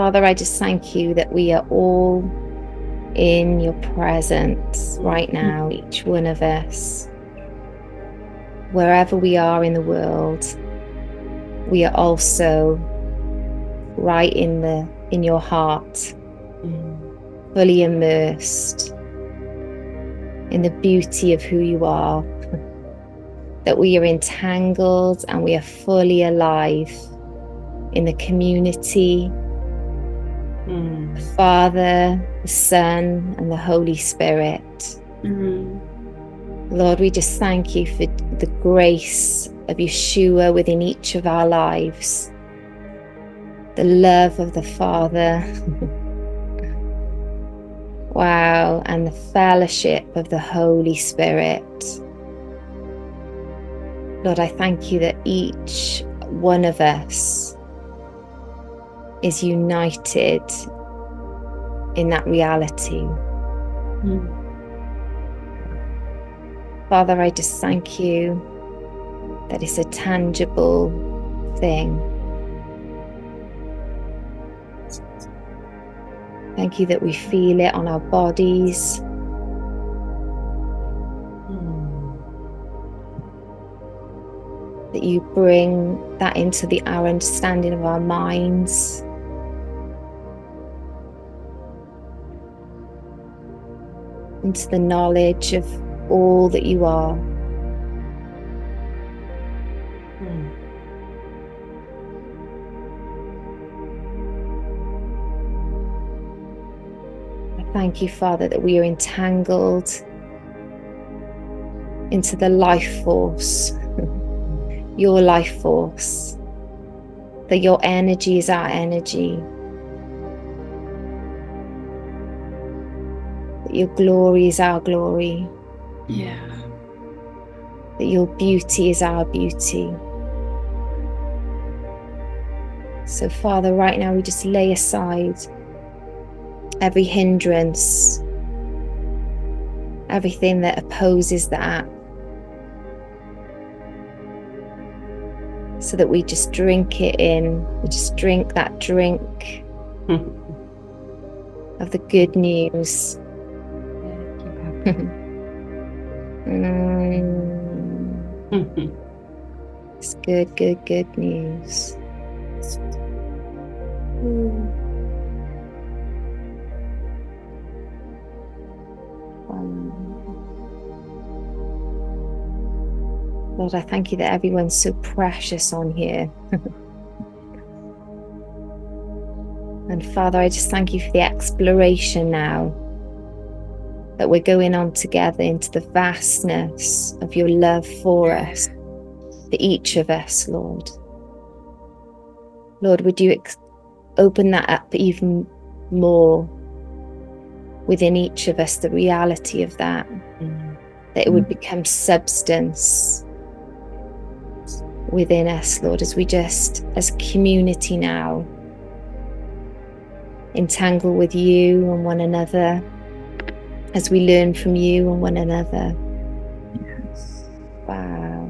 Father, I just thank you that we are all in your presence right now, each one of us. Wherever we are in the world, we are also right in your heart, fully immersed in the beauty of who you are, that we are entangled and we are fully alive in the community, the Father, the Son, and the Holy Spirit. Lord, we just thank you for the grace of Yeshua within each of our lives, the love of the Father, wow, and the fellowship of the Holy Spirit. Lord, I thank you that each one of us is united in that reality. Father, I just thank you that it's a tangible thing. Thank you that we feel it on our bodies. That you bring that into our understanding of our minds. Into the knowledge of all that you are. I thank you, Father, that we are entangled into the life force, your life force, that your energy is our energy, that your glory is our glory, that your beauty is our beauty. So, Father, right now we just lay aside every hindrance, everything that opposes that, so that we just drink it in. We just drink that drink of the good news. It's good news. Lord, I thank you that everyone's so precious on here. And Father, I just thank you for the exploration now, that we're going on together into the vastness of your love for us, for each of us, Lord. Lord, would you open that up even more within each of us, the reality of that, that it would become substance within us, Lord, as we just, as a community now, entangle with you and one another, as we learn from you and one another. Wow.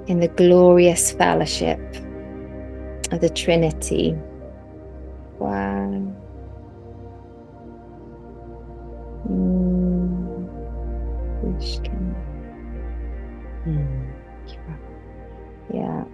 In the glorious fellowship of the Trinity. Wow. Yeah.